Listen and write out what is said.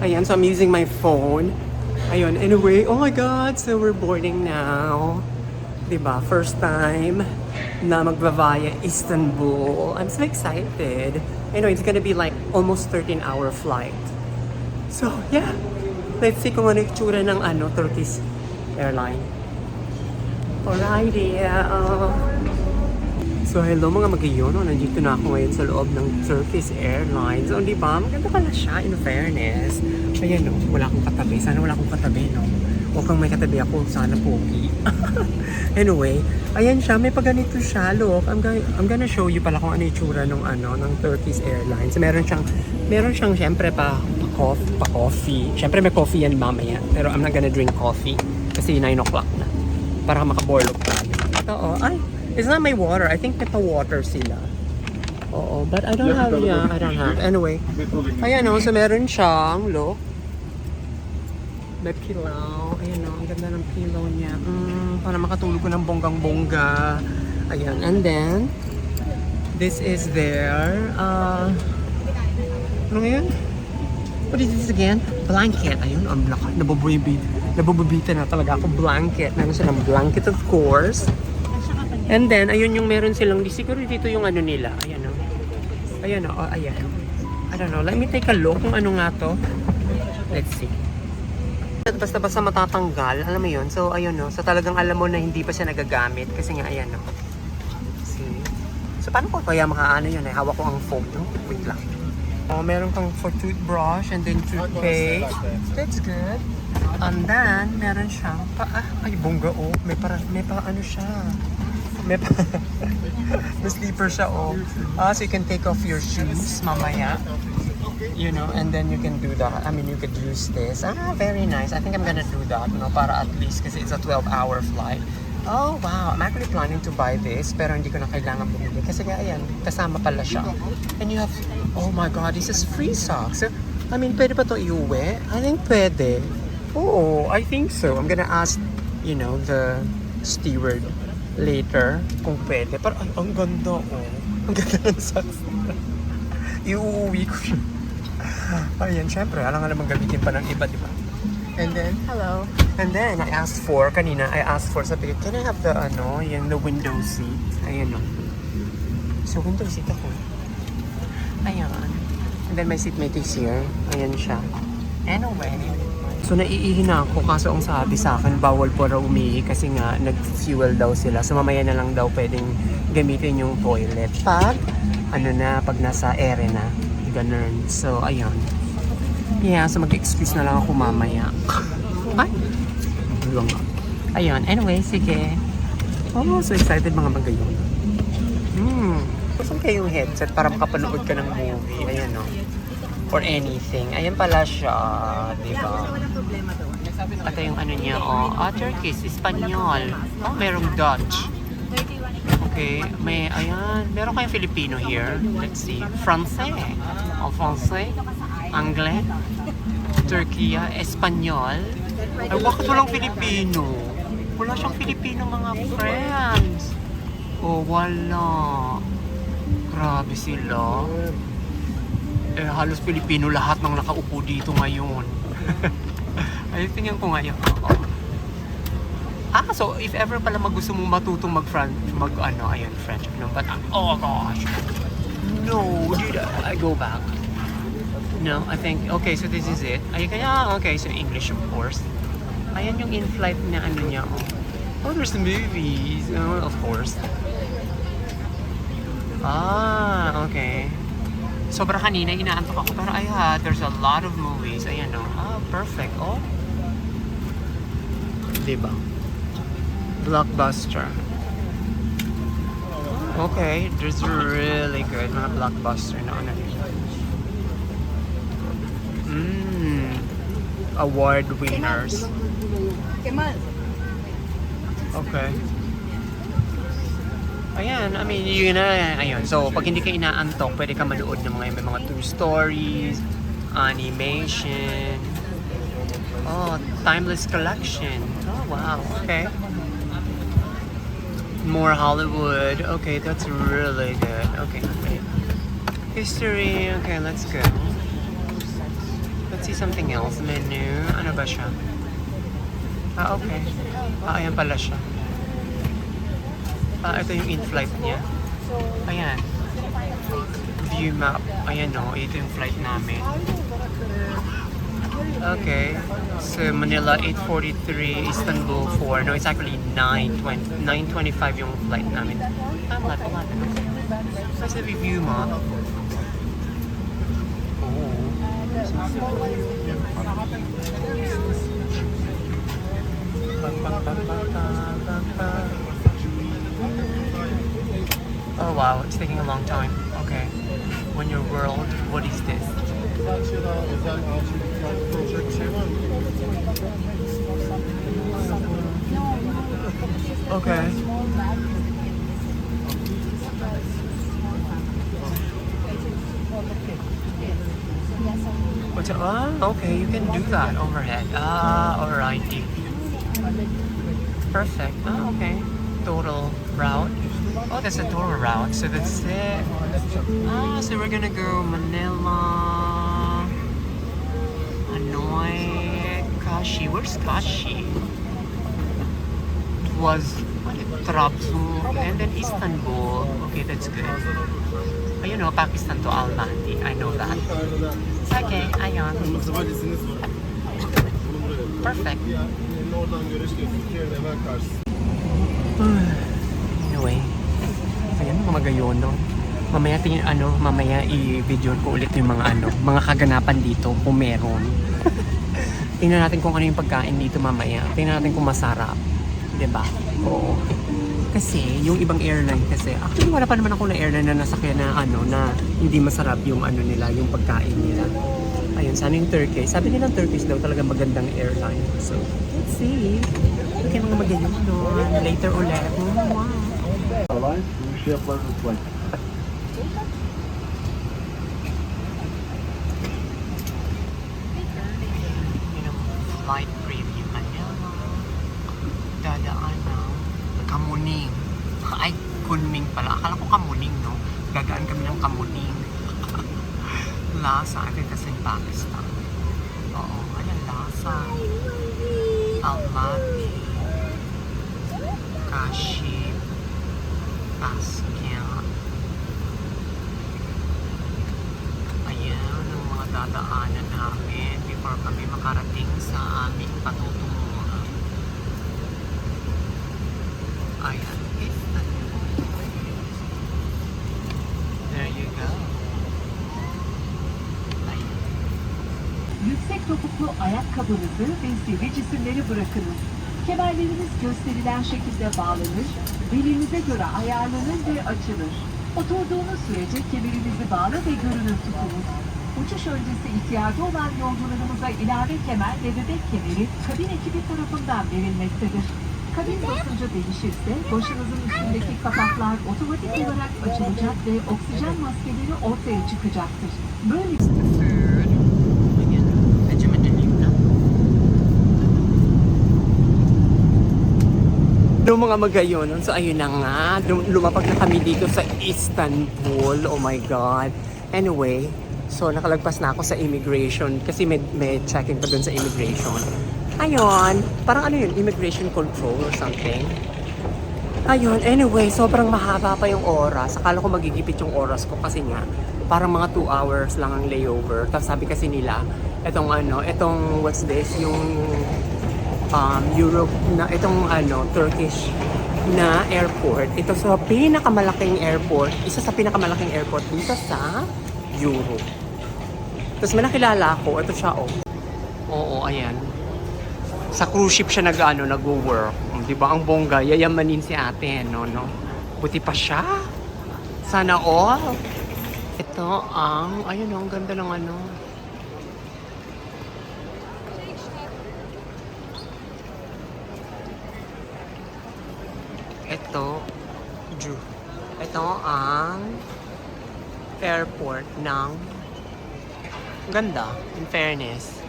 Ayan, so I'm using my phone. Ayun, anyway, oh my God, so we're boarding now. Diba? First time na magba-via Istanbul. I'm so excited. Anyway, it's gonna be like almost 13-hour flight. So, yeah. Let's see kung ano yung itsura ng Turkish airline. Alrighty. So, hello mga mag-iyon. Nandito na ako ngayon sa loob ng Turkish Airlines. So, di ba? Maganda pala siya, in fairness. Ayan, no? Wala akong katabi. Sana wala akong katabi, no? Huwag kang may katabi ako. Sana pogi. Anyway, ayan siya. May paganito siya. Look, I'm gonna show you pala kung ano yung itsura ng Turkish Airlines. Meron siyang syempre coffee. Syempre may coffee yan mamaya. Pero I'm not gonna drink coffee. Kasi 9 o'clock na. Para makaborlog tayo. Ito, oh. Ay, it's not my water. I think ito water sila. Oo, but I don't have, I don't have. Anyway, ayan o, so meron siyang, look. May pillow. Ayan o, ang ganda ng pillow niya. Para makatulog ko ng bonggang-bongga. Ayan, and then, this is their, ano ngayon? What is this again? Blanket. Ayun, ang laka. Nabubibita na talaga ako. Blanket. Meron silang blanket, of course. And then, ayun yung meron silang, siguro dito yung ano nila. Ayan o. Ayan o, ayan. I don't know. Let me take a look kung ano nga to. Let's see. Basta-basta matatanggal. Alam mo yun? So, ayun o. So, talagang alam mo na hindi pa siya nagagamit. Kasi nga, ayan o. See? So, paano ko kaya makaano yun? Hawak ko ang phone. No? Wait lang. Meron kang for toothbrush and then toothpaste. That's good. And then, meron siyang ay, bongga oh. May ano siya. May sleeper siya oh. So you can take off your shoes mamaya. You know, and then you can do that. I mean, you could use this. Very nice. I think I'm gonna do that, no? Para at least, kasi it's a 12-hour flight. Oh, wow. I'm actually planning to buy this, pero hindi ko na kailangan bumili. Kasi nga, ayan, kasama pala siya. And you have, oh my God, this is free socks. I mean, pwede pa to iuwi? I think pwede. Oo, I think so. I'm gonna ask, you know, the steward later kung pwede. Pero, ay, ang ganda, oh. Ang ganda ng socks nila. Iuuwi ko siya. Ayan, syempre, alam nga naman gamitin pa ng iba, di ba? And then, hello. And then, I asked for, sabi ko, can I have the, the window seat? Ayan o. So, window seat ako. Ayan. And then, my seatmate is here. Ayan siya. Anyway. So, naiihi na ako. Kaso, ang sabi sa akin, bawal po raw umihi kasi nga, nag-fuel daw sila. So, mamaya na lang daw pwedeng gamitin yung toilet. Pag nasa ere na. Ganun. So, ayan. Yeah, so mag-excuse na lang ako mamaya. Ay! Bulong nga. Ayun. Anyway, sige. Oh, so excited mga magayon. Saan kayong headset para makapanood ka ng movie? Ayan o. Or anything. Ayan pala siya. Diba? Ito yung ano niya. Turkish, Espanyol. Merong Dutch. Okay. Ayan. Meron kayong Filipino here. Let's see. Francais. Francais. Anglais, Turkey, Espanyol. Ay, bakit walang Filipino? Wala siyang Filipino mga friends. Oh, wala. Grabe sila. Halos Filipino lahat ng nakaupo dito ngayon. Ay, tingnan ko ngayon. So if ever pala gusto mong matutong French. But, oh gosh. No, did I go back? No, I think, okay, so this is it. Okay, so English of course. Ayan yung in-flight na niya, oh. There's the movies, of course. Okay. Sobra kanina, inaantok ako, pero there's a lot of movies. Ayan, perfect, Diba? Blockbuster. Okay, there's really good mga blockbuster na award winners. Okay. Ayan, I mean, ayun. So, pag hindi ka inaantok, pwede ka manood ng may mga true stories, animation, timeless collection. Oh, wow. Okay. More Hollywood. Okay, that's really good. Okay. History. Okay, let's go. let's see something else. Menu. Ano ba siya? Ah, okay. Ah, ayan pala siya. Ah, ito yung in-flight niya. Ayan. View map. Ayan o, ito yung flight namin. Okay. So, Manila 8:43, Istanbul 4. No, it's actually 9:25 yung flight namin. Tama, tama. Kasi view map. Oh. Oh wow, it's taking a long time. Okay. When your world, what is this? Okay. What's it? Ah, okay, you can do that overhead. Ah, alrighty. Perfect. Ah, okay. Total route. Oh, that's a total route. So that's it. Ah, so we're gonna go Manila, Hanoi, Kashi. Where's Kashi? It was Trabzon and then Istanbul. Okay, that's good. You know, Pakistan to Almaty. I know that. Okay, ayan. Perfect. Anyway, ayan mga magayon, no? Mamaya mamaya i-video ko ulit yung mga kaganapan dito kung meron. Tingnan natin kung ano yung pagkain dito mamaya. Tingnan natin kung masarap. 'Di ba? Oo. Kasi yung ibang airline kasi, actually wala pa naman ako na airline na nasakyan na na hindi masarap yung nila, yung pagkain nila. Ayun, sana yung Turkish. Sabi nilang Turkish daw talaga magandang airline. So, let's see. Okay, mga magayon doon. Later ulit. Oh, wow. Airlines, bu işi yaparız like. Flight preview Manila. Dadaan na. Kamuning. Ay, Kunming pala. Akala ko Kamuning, no? Dadaan kami ng Kamuning. Lhasa, I think that's in Pakistan. Oo, ayan, Lhasa. Almaty. Kashi. Basquiat. Ayan, ang mga dadaanan namin before kami makarating sa aming patutunguhan. Ayan, Istanbul. There you go. Ayan. Yüksek topuklu ayakkabınızı ve sivri cisimleri bırakınız. Kemerleriniz gösterilen şekilde bağlanır, belinize göre ayarlanır ve açılır. Oturduğunuz sürece kemerinizi bağlı ve görünür tutunuz. Uçuş öncesi ihtiyacı olan yolcularımıza ilave kemer ve bebek kemeri kabin ekibi tarafından verilmektedir. Kabin basıncı değişirse başınızın üstündeki kapaklar otomatik olarak açılacak ve oksijen maskeleri ortaya çıkacaktır. Böyle Food. Ayan, medyo madilim na. Yung mga magayon, so ayun na nga, lumapag na kami dito sa Istanbul. Oh my God. Anyway, so nakalagpas na ako sa immigration kasi may checking pa dun sa immigration. Ayun, parang ano yun, immigration control or something. Ayun, anyway, sobrang mahaba pa yung oras. Akala ko magigipit yung oras ko kasi nga, parang mga 2 hours lang ang layover. Tapos sabi kasi nila, etong what's this, yung Europe na, itong Turkish na airport. Ito sa pinakamalaking airport, isa sa pinakamalaking airport dito sa Europe. Tapos may nakilala ako, ito siya Oo, ayan. Sa cruise ship siya nag-work. Di ba? Ang bongga, yayamanin si ate, no? Buti pa siya. Sana all. Ito ayun ang ganda ng Ito ang airport ng ganda, in fairness.